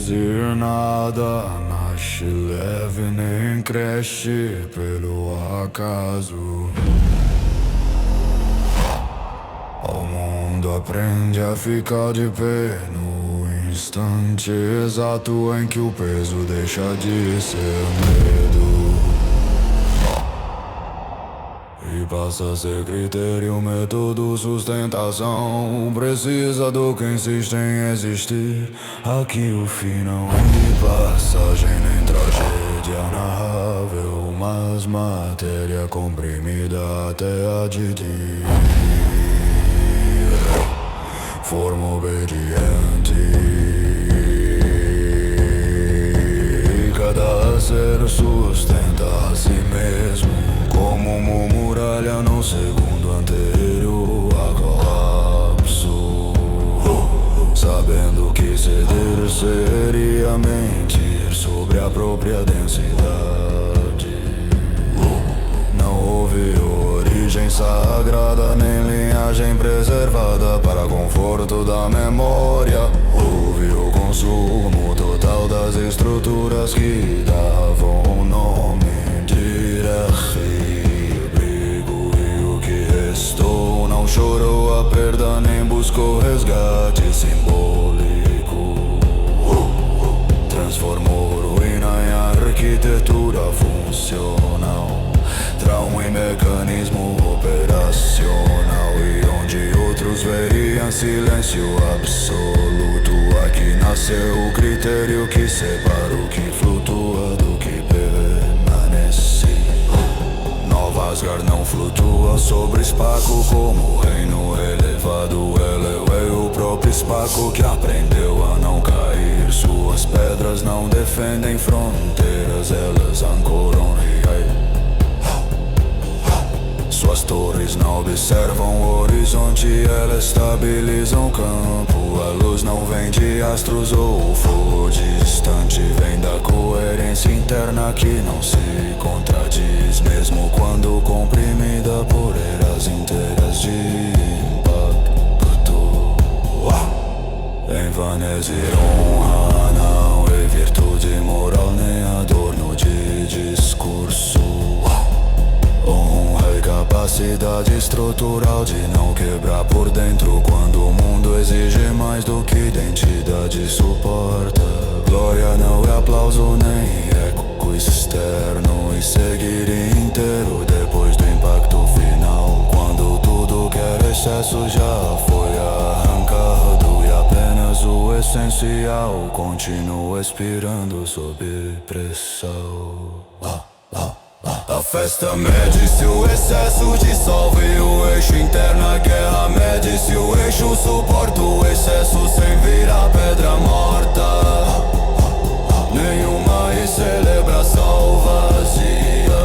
dizer nada, nasce leve, nem cresce pelo acaso. O mundo aprende a ficar de pé no instante exato em que o peso deixa de ser medo e passa a ser critério, método, sustentação. Precisa do que insiste em existir. Aqui o fim não é de passagem nem tragédia narrável, mas matéria comprimida até adquirir forma obediente. Cada ser sustenta a si mesmo como uma muralha no segundo anterior a colapso, sabendo que ceder seria mentir sobre a própria densidade. Não houve origem sagrada nem linhagem preservada para conforto da memória. Houve o consumo total das estruturas que davam nome de abrigo, e o que restou não chorou a perda nem buscou resgate simbólico. Transformou ruína em arquitetura funcional, trauma em mecanismo operacional, e onde outros veriam silêncio absoluto, aqui nasceu o critério que separa o que flutua do que permanece. Nova Asgard não flutua sobre Spaco como reino elevado. Ela é o próprio Spaco que aprendeu a não cair. Suas pedras não defendem fronteiras, elas ancoram reis. Suas torres não observam o horizonte, elas estabilizam o campo. A luz não vem de astros ou fogo distante, vem da coerência interna que não se contradiz, mesmo quando comprimida por eras inteiras de impacto. Envanecer honra não é virtude moral nem adorno de discurso. Honra e capacidade estrutural de não quebrar por dentro quando o mundo exige mais do que identidade suporta. Glória não é aplauso nem eco externo, e seguir inteiro depois do impacto final, quando tudo que era excesso já foi arrancado e apenas o essencial continua expirando sob pressão. A festa mede se o excesso dissolve o eixo interno. A guerra mede se o eixo suporta o excesso sem virar pedra morta. Nenhuma celebração vazia.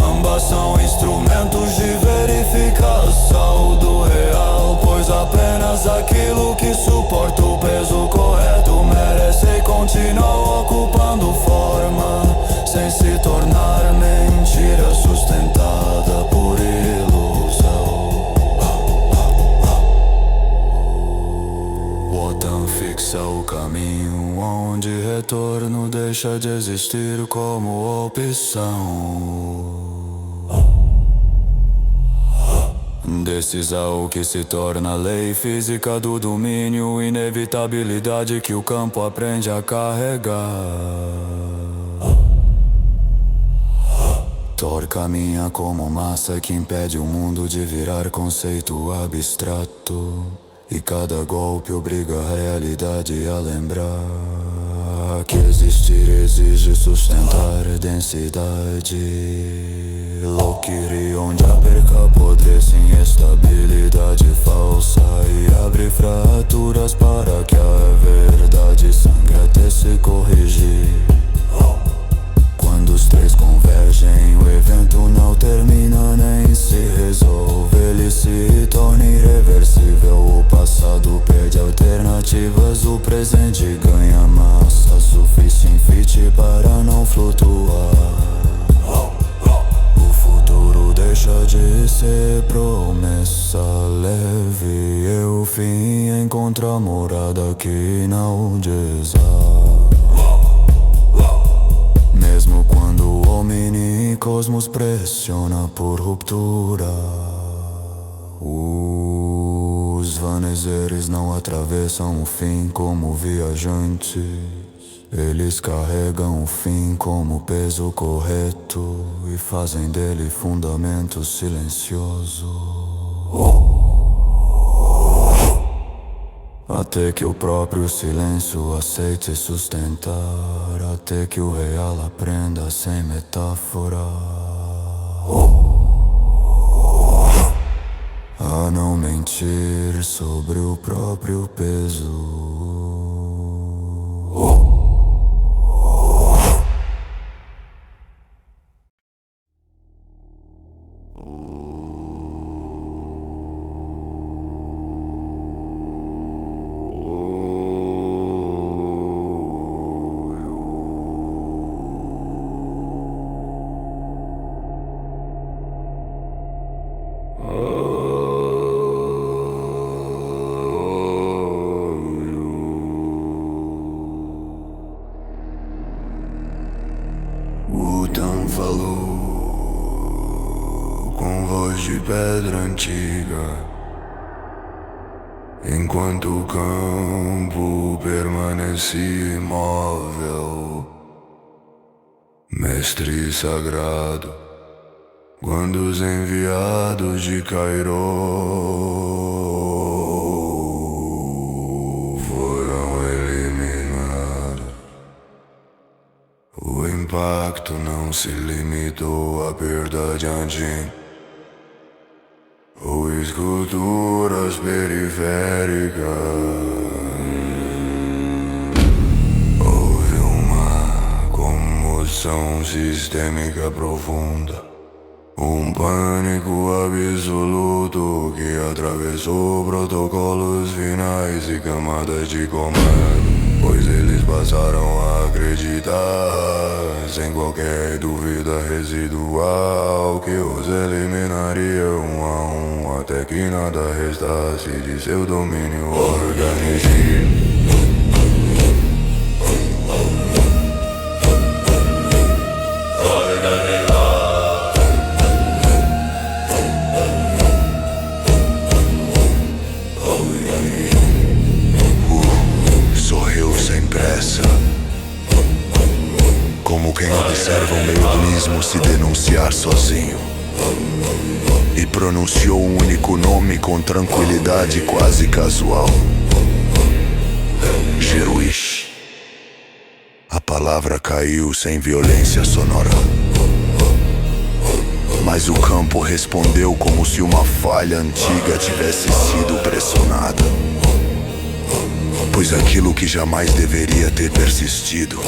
Ambas são instrumentos de verificação do real, pois apenas aquilo que suporta o peso correto merece e continua ocupando forma, sem se tornar mentira sustentada por ilusão. Wotan fixa o caminho onde retorno deixa de existir como opção. Decisão que se torna lei física do domínio, inevitabilidade que o campo aprende a carregar. Thor caminha como massa que impede o mundo de virar conceito abstrato, e cada golpe obriga a realidade a lembrar que existir exige sustentar densidade. Loki, onde a perca apodrece em estabilidade falsa e abre fraturas para que a verdade sangre até se corrigir. Quando os três convergem, o evento não termina nem se resolve, ele se torna irreversível. O passado perde alternativas, o presente ganha massa suficiente para não flutuar. O futuro deixa de ser promessa leve, eu fim encontrar morada aqui na Udesa. Mesmo quando o homem cosmos pressiona por ruptura, os vanezeres não atravessam o fim como viajantes. Eles carregam o fim como peso correto e fazem dele fundamento silencioso. Até que o próprio silêncio aceite sustentar, até que o real aprenda sem metáfora a não mentir sobre o próprio peso. Wutan falou com voz de pedra antiga, enquanto o campo permanecia imóvel. Mestre sagrado, quando os enviados de Cairo foram eliminados, o impacto não se limitou à perda de Anjin ou esculturas periféricas. Houve uma comoção sistêmica profunda, um pânico absoluto que atravessou protocolos finais e camadas de comando, pois eles passaram a acreditar, sem qualquer dúvida residual, que os eliminaria um a um, até que nada restasse de seu domínio organizado. Sorriu sem pressa, como quem observa um mecanismo se denunciar sozinho, e pronunciou um único nome com tranquilidade quase casual: Geruish. A palavra caiu sem violência sonora, mas o campo respondeu como se uma falha antiga tivesse sido pressionada, pois aquilo que jamais deveria ter persistido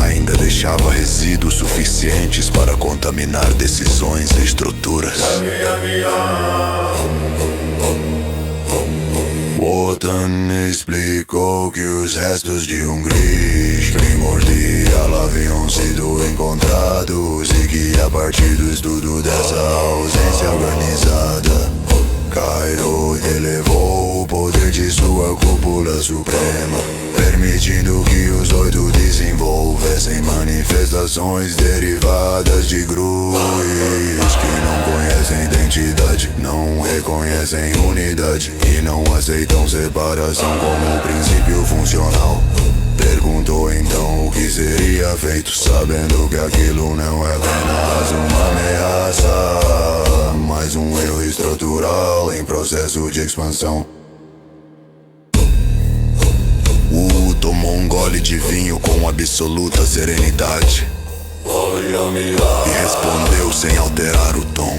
ainda deixava resíduos suficientes para contaminar decisões e estruturas. Wotan explicou que os restos de um gris primordial haviam sido encontrados e que a partir do estudo dessa ausência organizada, Cairo elevou o poder de sua cúpula suprema, permitindo que os 8 desenvolvessem manifestações derivadas de grus que não conhecem identidade, não reconhecem unidade e não aceitam separação como princípio funcional. Perguntou então o que seria feito, sabendo que aquilo não é apenas uma ameaça, mas um erro estrutural em processo de expansão. Tomou um gole de vinho com absoluta serenidade e respondeu sem alterar o tom: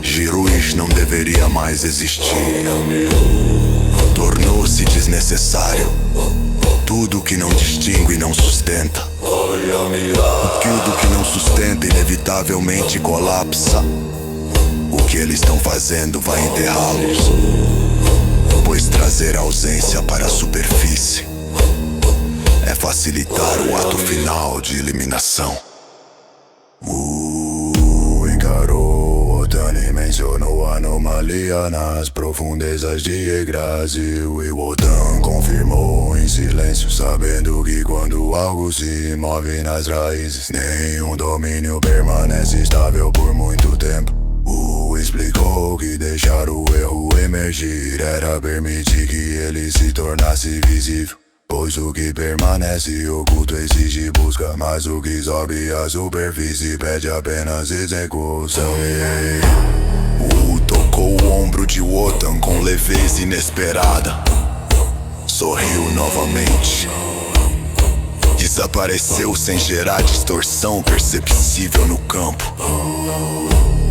Geruish não deveria mais existir. Tornou-se desnecessário. Tudo que não distingue não sustenta. Tudo que não sustenta inevitavelmente colapsa. O que eles estão fazendo vai enterrá-los, pois trazer a ausência para a superfície é facilitar o ato final de eliminação. valia nas profundezas de Yggdrasil. E Wotan confirmou em silêncio, sabendo que quando algo se move nas raízes, nenhum domínio permanece estável por muito tempo. Explicou que deixar o erro emergir era permitir que ele se tornasse visível, pois o que permanece oculto exige busca, mas o que sobe à superfície pede apenas execução. Tocou o ombro de Wotan com leveza inesperada, sorriu novamente, desapareceu sem gerar distorção perceptível no campo.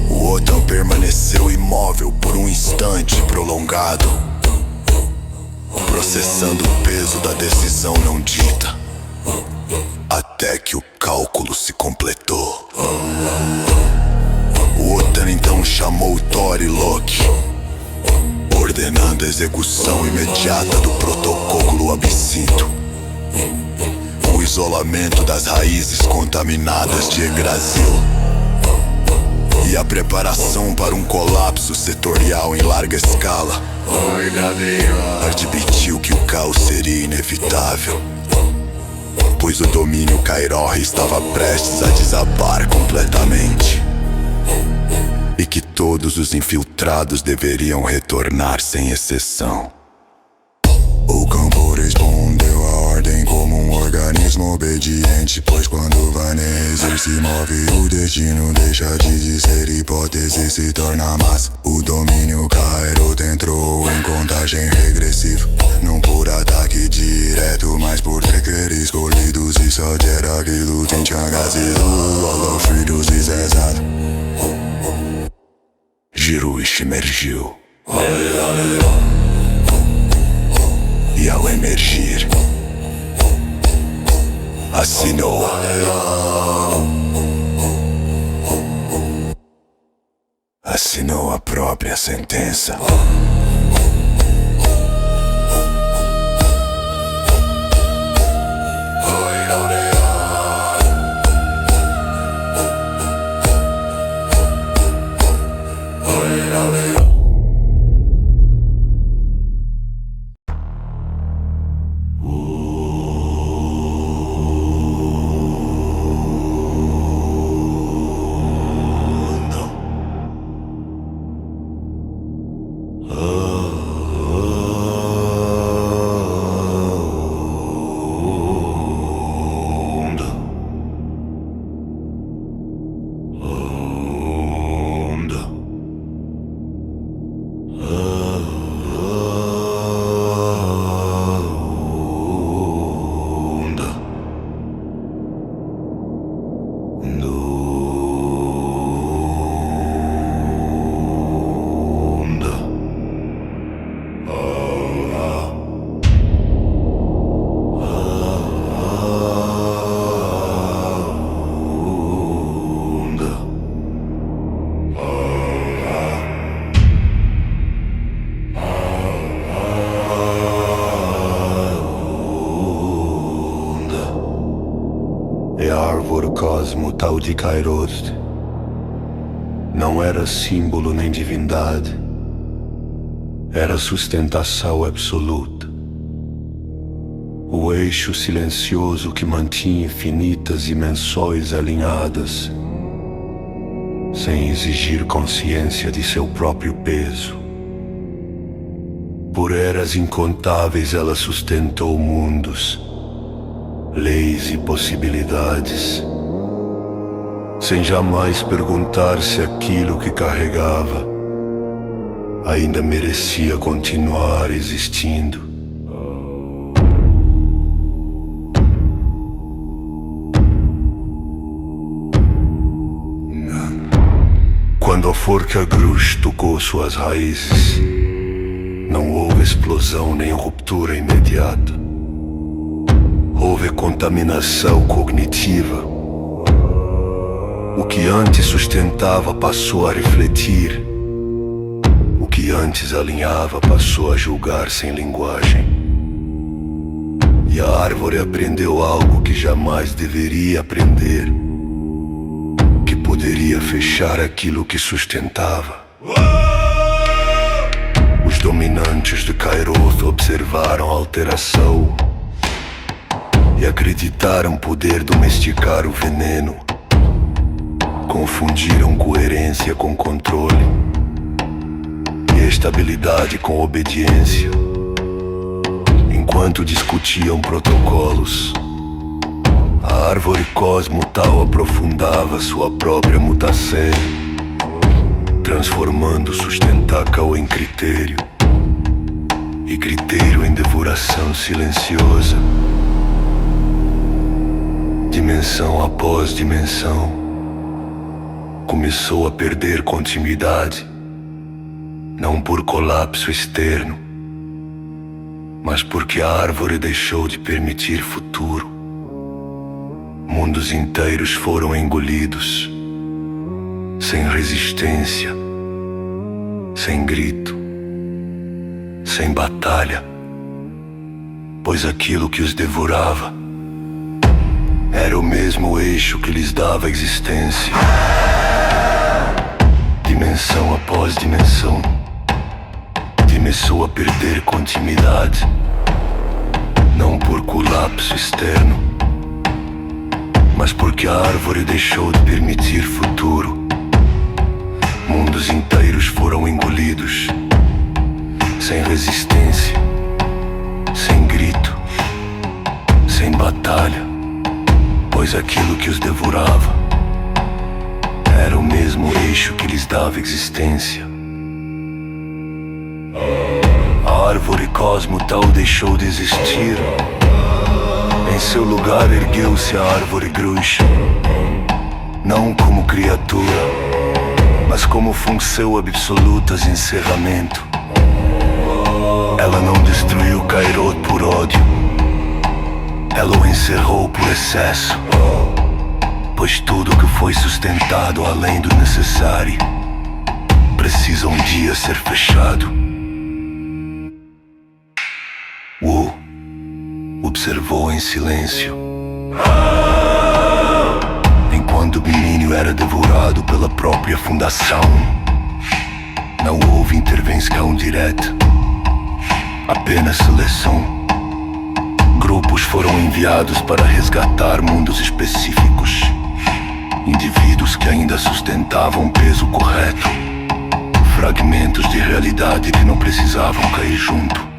Wotan permaneceu imóvel por um instante prolongado, processando o peso da decisão não dita, até que o cálculo se completou. Wotan então chamou Thor e Loki, ordenando a execução imediata do protocolo absinto. O isolamento das raízes contaminadas de Yggdrasil e a preparação para um colapso setorial em larga escala admitiu que o caos seria inevitável, pois o domínio Kairorri estava prestes a desabar completamente, e que todos os infiltrados deveriam retornar sem exceção. O campo respondeu à ordem como um organismo obediente, pois quando Vanessa se move, o destino deixa de ser hipótese e se torna massa. O domínio Kairoth entrou em contagem regressiva, não por ataque direto, mas por tracker escolhidos. E só era aquilo que tinha gazido, all os filhos e cesado. Jiruish emergiu, e ao emergir, assinou a própria sentença. Cosmo tal de Kairoth não era símbolo nem divindade, era sustentação absoluta, o eixo silencioso que mantinha infinitas dimensões alinhadas, sem exigir consciência de seu próprio peso. Por eras incontáveis ela sustentou mundos, leis e possibilidades, sem jamais perguntar se aquilo que carregava ainda merecia continuar existindo. Quando a forca Grush tocou suas raízes, não houve explosão nem ruptura imediata. Houve contaminação cognitiva. O que antes sustentava passou a refletir. O que antes alinhava passou a julgar sem linguagem. E a árvore aprendeu algo que jamais deveria aprender, que poderia fechar aquilo que sustentava. dominantes de Kairoth observaram a alteração e acreditaram poder domesticar o veneno. Confundiram coerência com controle e estabilidade com obediência. Enquanto discutiam protocolos, a árvore cosmotal aprofundava sua própria mutação, transformando Sustentacal em critério e critério em devoração silenciosa. Dimensão após dimensão começou a perder continuidade, não por colapso externo, mas porque a árvore deixou de permitir futuro. Mundos inteiros foram engolidos, sem resistência, sem grito, sem batalha, pois aquilo que os devorava era o mesmo eixo que lhes dava existência. Dimensão após dimensão começou a perder continuidade, não por colapso externo, mas porque a árvore deixou de permitir futuro. Mundos inteiros foram engolidos, sem resistência, sem grito, sem batalha, pois aquilo que os devorava era o mesmo eixo que lhes dava existência. A árvore cosmotal deixou de existir. Em seu lugar ergueu-se a árvore Grush, não como criatura, mas como função absoluta de encerramento. Ela não destruiu Kairoth por ódio, ela o encerrou por excesso, pois tudo que foi sustentado além do necessário precisa um dia ser fechado. Wu observou em silêncio, enquanto o domínio era devorado pela própria fundação. Não houve intervenção direta, apenas seleção. Grupos foram enviados para resgatar mundos específicos, indivíduos que ainda sustentavam o peso correto, fragmentos de realidade que não precisavam cair junto.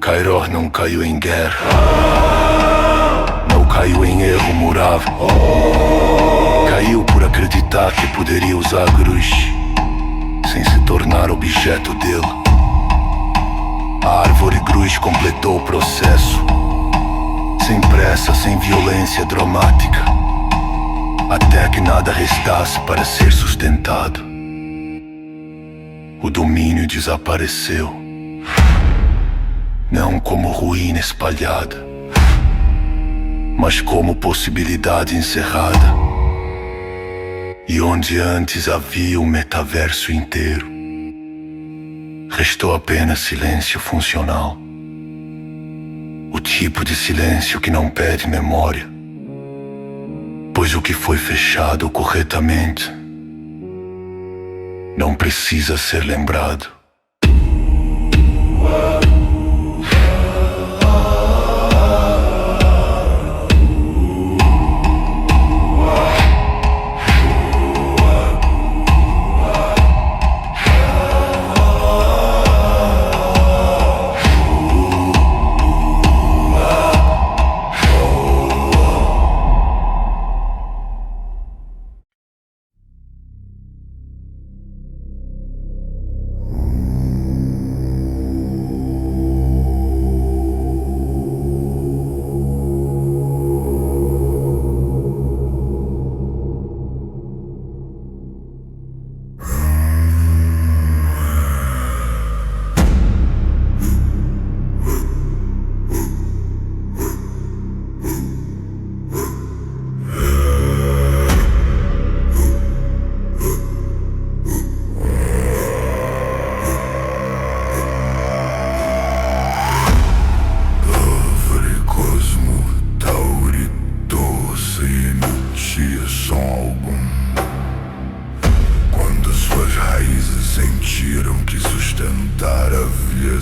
Kairoth não caiu em guerra, não caiu em erro moral, caiu por acreditar que poderia usar Grush sem se tornar objeto dele. A árvore Grush completou o processo, sem pressa, sem violência dramática, até que nada restasse para ser sustentado. O domínio desapareceu, não como ruína espalhada, mas como possibilidade encerrada. E onde antes havia um metaverso inteiro, restou apenas silêncio funcional. O tipo de silêncio que não pede memória, pois o que foi fechado corretamente não precisa ser lembrado.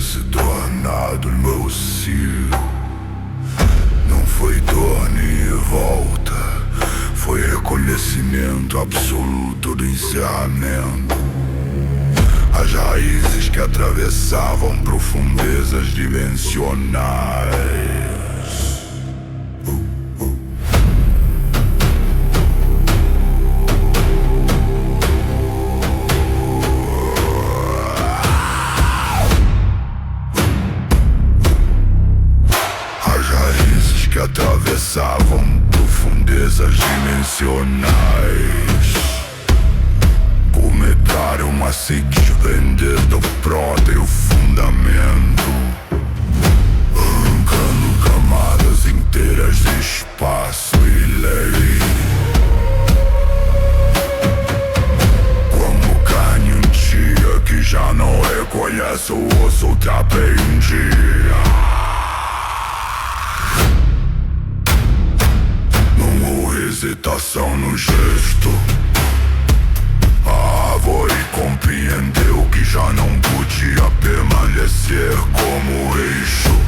tivesse tornado enlouquecido. Não foi dor nem revolta, foi reconhecimento absoluto do encerramento. As raízes que atravessavam profundezas dimensionais. Que atravessavam profundezas dimensionais. Começaram a se desprender do próprio fundamento, arrancando camadas inteiras de espaço e lei. Como carne antiga que já não reconhece o osso que aprendia. Hesitação no gesto. A árvore compreendeu que já não podia permanecer como eixo,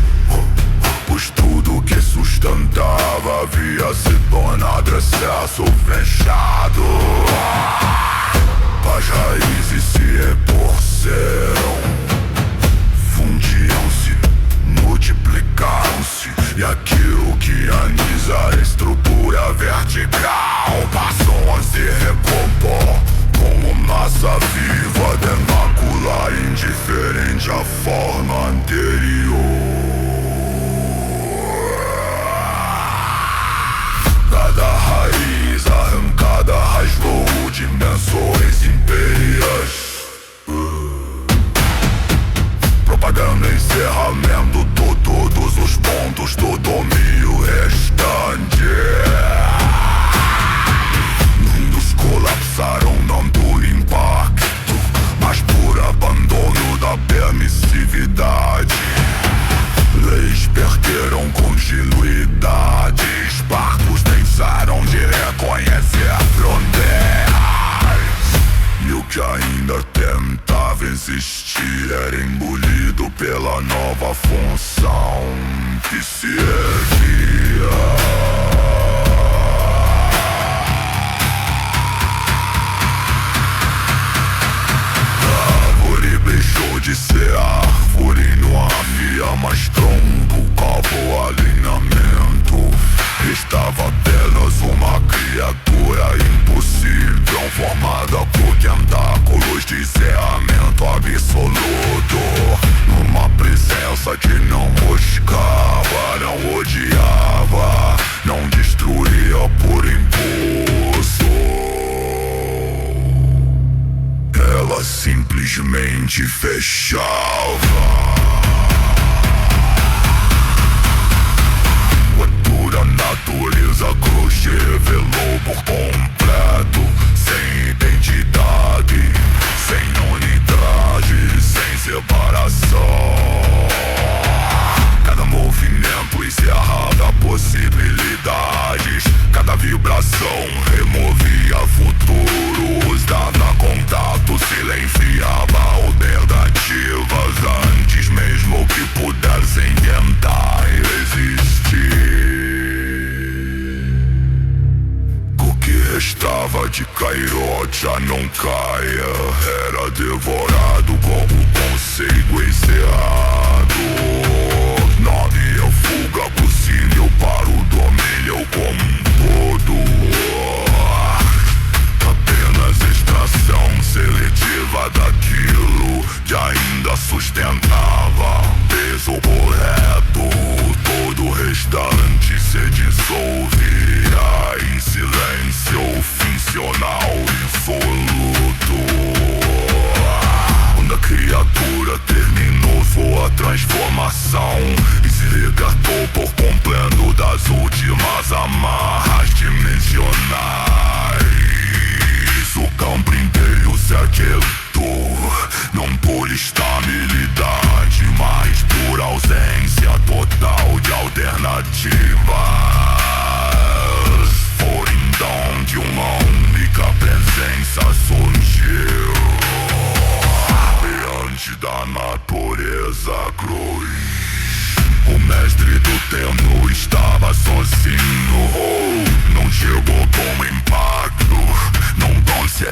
pois tudo que sustentava havia se tornado excesso fechado. As raízes se retorceram, fundiam-se, multiplicaram-se, e aquilo que antes a estrutura vertical passou a se recompor como massa viva de macular indiferente à forma anterior. Cada raiz arrancada rasgou dimensões impérias, propagando encerramento de todos os pontos do domínio restante. Mundos colapsaram dando impacto, mas por abandono da permissividade. Leis perderam continuidade, espartos deixaram de reconhecer fronteiras, e o que ainda tentava existir era engolido pela nova função que se erguia. Deixou de ser árvore, não havia mais tronco, cabo, alinhamento. Estava apenas uma criatura impossível, formada por tentáculos de encerramento absoluto. Uma presença que não buscava, não odiava, não destruía por impulso. Ela simplesmente fechava. A pura natureza cruz se revelou por completo, sem identidade, sem unidade, sem separação. Cada movimento encerrava possibilidades, cada vibração removia futuros, dava contato, silenciava alternativas antes mesmo que pudessem tentar resistir. O que restava de Cairot a não caia era devorado como conceito encerrado. Não havia fuga possível para o domínio como um todo. Apenas extração seletiva daquilo que ainda sustentava peso correto. Todo o restante se dissolvia em silêncio funcional insoluto. Quando a criatura terminou sua transformação e se libertou por completo das últimas amarras dimensionais, o campo inteiro se aquietou, não por estabilidade, mas por ausência total de alternativas. Foi então que uma única presença surgiu diante da natureza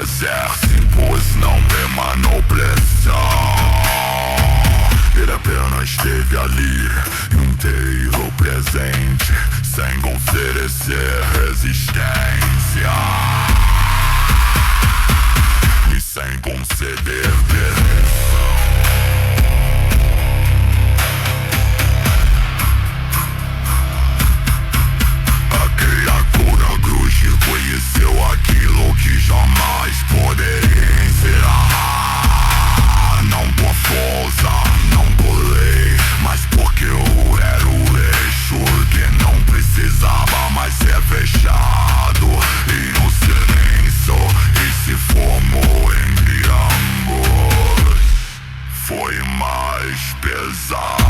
exército não emanou pressão. Ele apenas esteve ali, inteiro presente, sem oferecer resistência e sem conceder permissão. Conheceu aquilo que jamais poderia encerrar. Não por força, não por lei, mas porque eu era o eixo que não precisava mais ser fechado. E no silêncio e se formou em triângulos. Foi mais pesado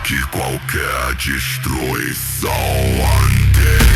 que qualquer destruição anterior.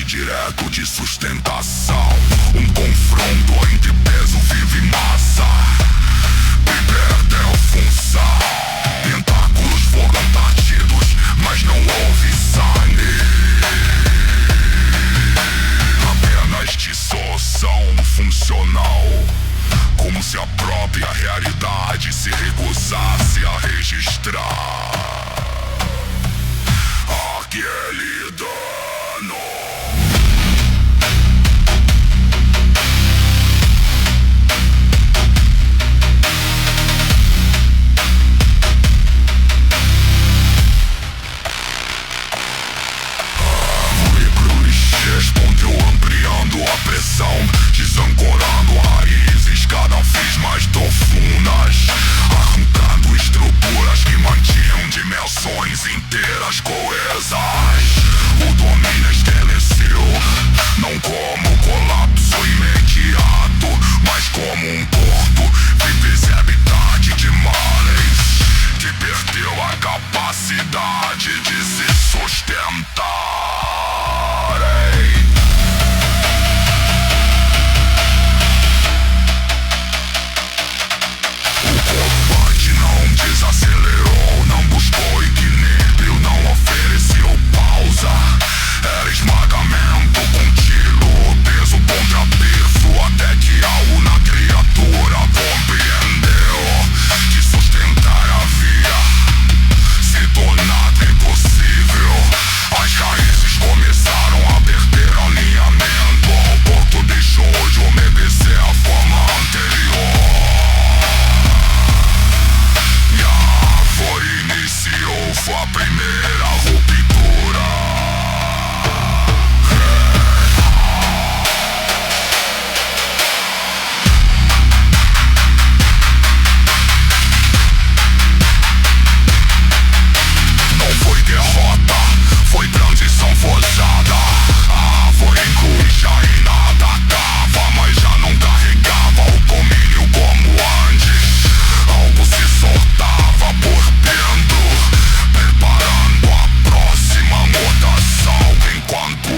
desgaste direto de sustentação. Um confronto entre peso vivo e massa. Perdeu função. Tentáculos foram partidos, mas não houve sangue. Apenas dissolução funcional. Como se a própria realidade se recusasse a registrar aquele dano. Respondeu ampliando a pressão, desancorando raízes cada vez mais profundas, arrancando estruturas que mantinham dimensões inteiras coesas. O domínio estremeceu, não como colapso imediato, mas como um porto vive sem habitat de mares, que perdeu a capacidade de se sustentar. Desacelerou, não buscou equilíbrio, não ofereceu pausa. Era esmagamento contínuo, peso contra peso, até que algo na criatura compreendeu que sustentar havia se tornado impossível. As raízes começaram a perder alinhamento, o porto deixou de obedecer a forma anterior. Iniciou a primeira ruptura. Não foi derrota, foi transição forçada. A árvore cuja ainda atacava, mas já não carregava o domínio como antes. Algo se soltava por dentro, preparando a próxima mutação, enquanto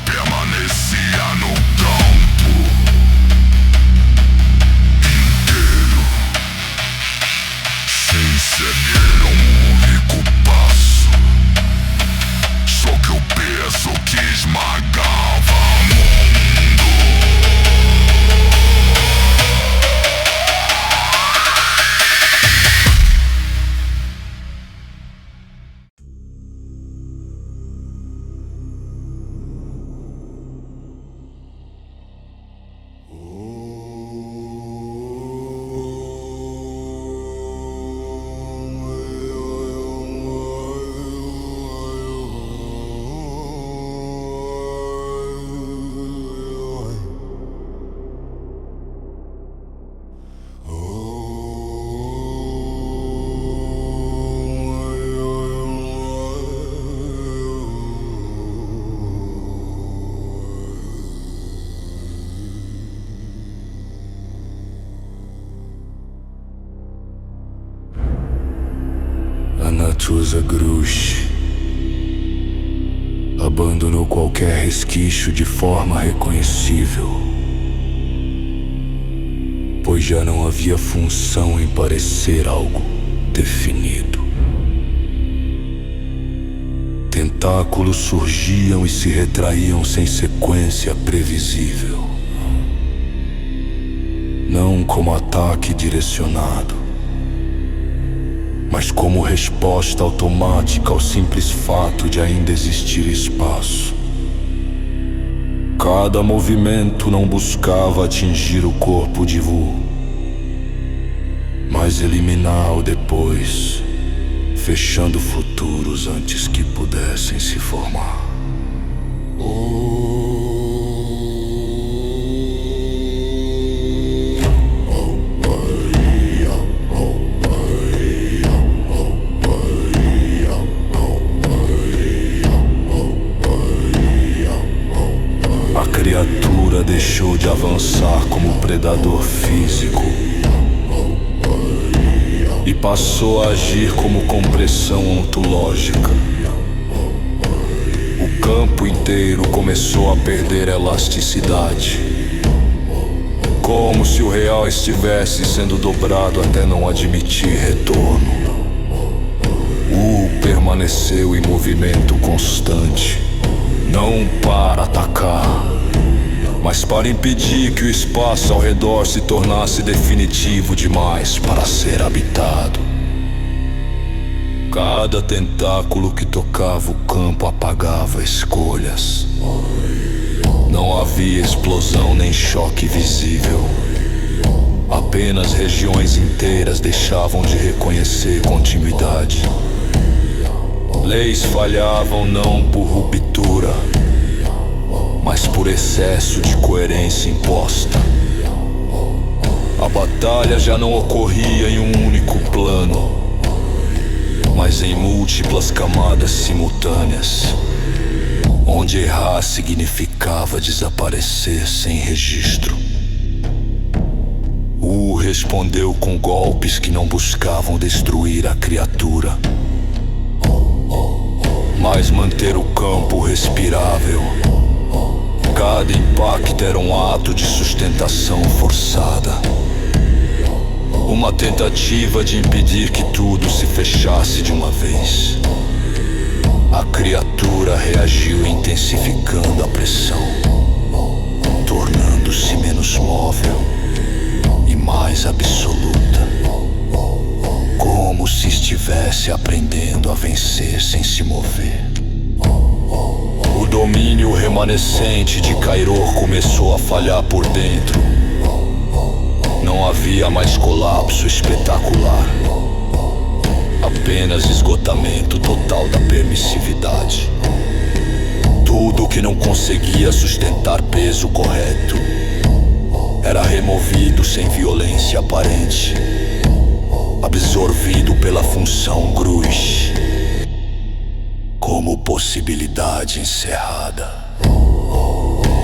permanecia no campo inteiro, sem seguir um único passo, sob o peso que esmagava o mundo. Natuza Grush abandonou qualquer resquício de forma reconhecível, pois já não havia função em parecer algo definido. Tentáculos surgiam e se retraíam sem sequência previsível, não como ataque direcionado, mas como resposta automática ao simples fato de ainda existir espaço. Cada movimento não buscava atingir o corpo de Vu, mas eliminá-lo depois, fechando futuros antes que pudessem se formar. Deixou de avançar como predador físico e passou a agir como compressão ontológica. O campo inteiro começou a perder elasticidade, como se o real estivesse sendo dobrado até não admitir retorno. Permaneceu em movimento constante, não para atacar, mas para impedir que o espaço ao redor se tornasse definitivo demais para ser habitado. Cada tentáculo que tocava o campo apagava escolhas. Não havia explosão nem choque visível. Apenas regiões inteiras deixavam de reconhecer continuidade. Leis falhavam não por ruptura, mas por excesso de coerência imposta. A batalha já não ocorria em um único plano, mas em múltiplas camadas simultâneas, onde errar significava desaparecer sem registro. Respondeu com golpes que não buscavam destruir a criatura, mas manter o campo respirável. Cada impacto era um ato de sustentação forçada, uma tentativa de impedir que tudo se fechasse de uma vez. A criatura reagiu intensificando a pressão, tornando-se menos móvel e mais absoluta, como se estivesse aprendendo a vencer sem se mover. O domínio remanescente de Cairô começou a falhar por dentro. Não havia mais colapso espetacular, apenas esgotamento total da permissividade. Tudo que não conseguia sustentar peso correto era removido sem violência aparente, absorvido pela função Gruish como possibilidade encerrada.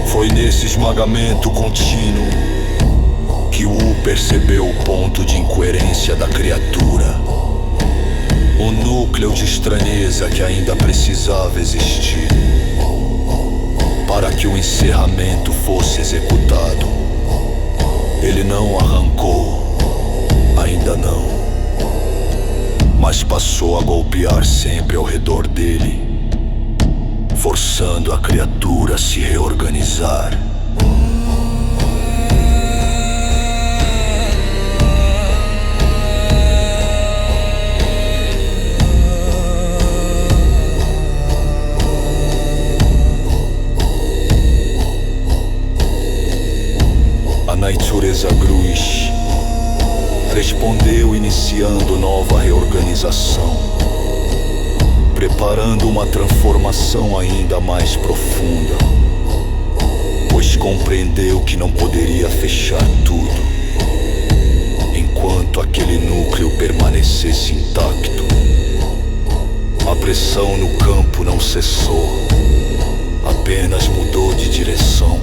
Foi nesse esmagamento contínuo que Wu percebeu o ponto de incoerência da criatura, o núcleo de estranheza que ainda precisava existir para que o encerramento fosse executado. Ele não arrancou, ainda não, mas passou a golpear sempre ao redor dele, forçando a criatura a se reorganizar. A natureza Gruish respondeu iniciando nova reorganização, preparando uma transformação ainda mais profunda, pois compreendeu que não poderia fechar tudo enquanto aquele núcleo permanecesse intacto. A pressão no campo não cessou, apenas mudou de direção,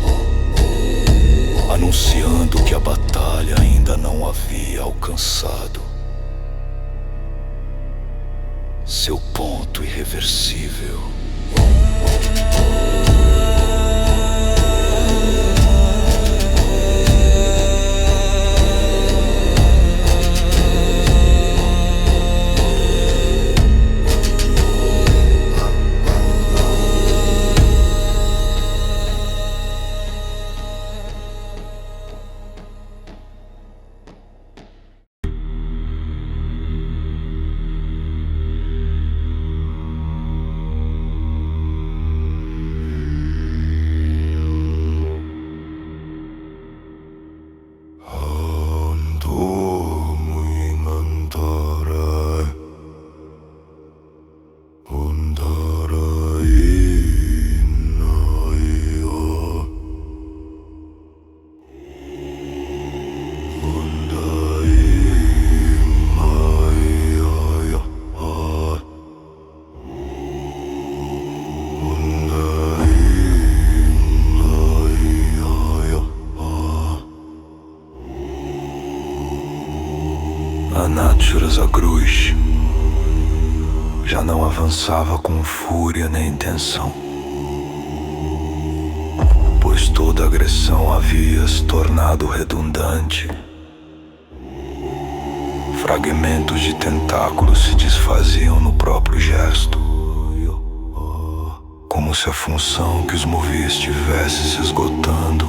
anunciando que a batalha ainda não havia alcançado seu ponto irreversível. A natureza Gruish já não avançava com fúria nem intenção. pois toda agressão havia se tornado redundante. Fragmentos de tentáculos se desfaziam no próprio gesto, como se a função que os movia estivesse se esgotando.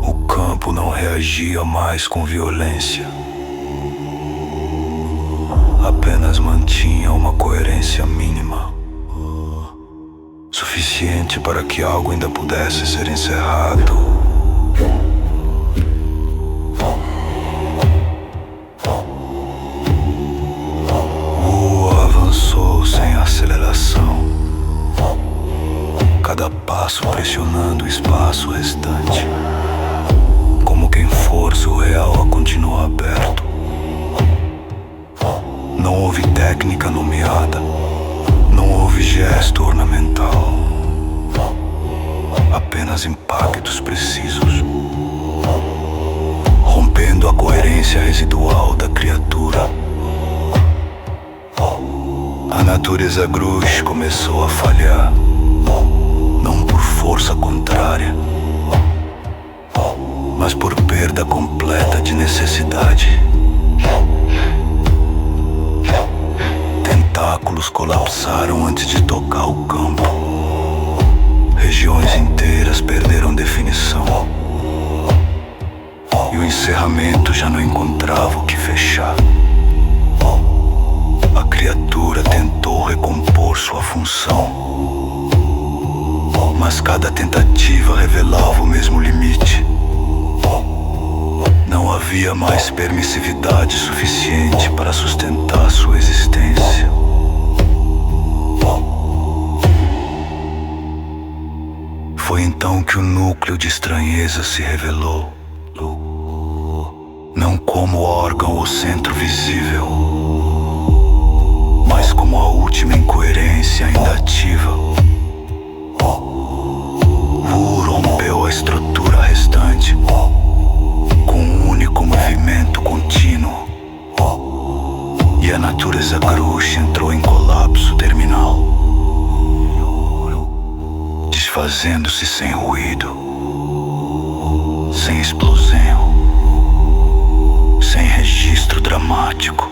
O campo não reagia mais com violência, apenas mantinha uma coerência mínima, suficiente para que algo ainda pudesse ser encerrado. Avançou sem aceleração, cada passo pressionando o espaço restante, como quem força o real a continuar aberto. Não houve técnica nomeada, não houve gesto ornamental, apenas impactos precisos, rompendo a coerência residual da criatura. A natureza Grush começou a falhar, não por força contrária, mas por perda completa de necessidade. Tentáculos colapsaram antes de tocar o campo. Regiões inteiras perderam definição, e o encerramento já não encontrava o que fechar. A criatura tentou recompor sua função, mas cada tentativa revelava o mesmo limite. Não havia mais permissividade suficiente para sustentar sua existência. Foi então que o núcleo de estranheza se revelou, não como órgão ou centro visível, mas como a última incoerência ainda ativa. Wu rompeu a estrutura restante com um único movimento contínuo, e a natureza Grush entrou em colapso terminal, desfazendo-se sem ruído, sem explosão, sem registro dramático.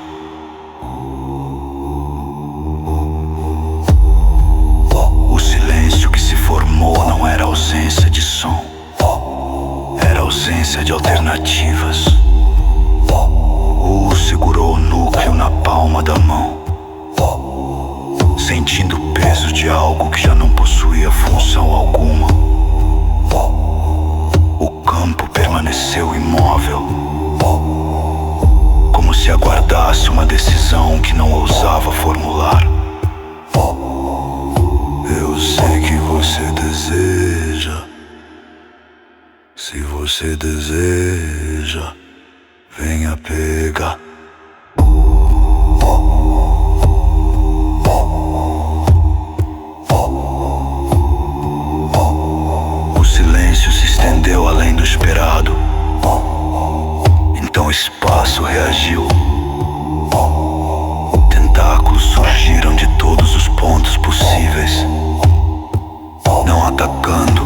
O silêncio que se formou não era ausência de som, era ausência de alternativas. Wu segurou o núcleo na palma da mão, sentindo o peso de algo que já não possuía função alguma. O campo permaneceu imóvel, como se aguardasse uma decisão que não ousava formular. Eu sei que você deseja. Se você deseja, venha pegar. O silêncio se estendeu além do esperado. Então o espaço reagiu. Tentáculos surgiram de todos os pontos possíveis, não atacando,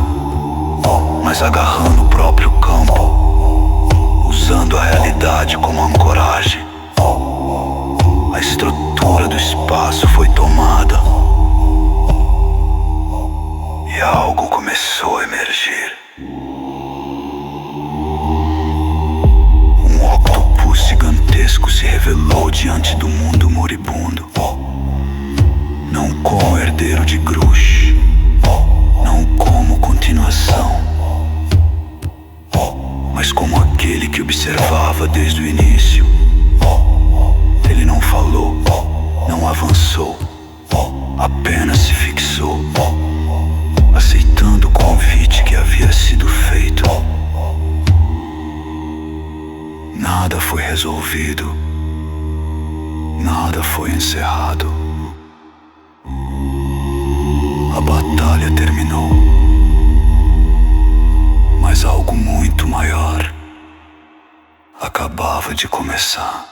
mas agarrando o próprio campo, usando a realidade como ancoragem. A estrutura do espaço foi tomada, e algo começou a emergir. Um octopus gigantesco se revelou diante do mundo moribundo, não como herdeiro de Grush, não como continuação, mas como aquele que observava desde o início. Ele não falou, não avançou, apenas se fixou, aceitando o convite que havia sido feito. Nada foi resolvido, nada foi encerrado. A batalha terminou, mas algo muito maior acabava de começar.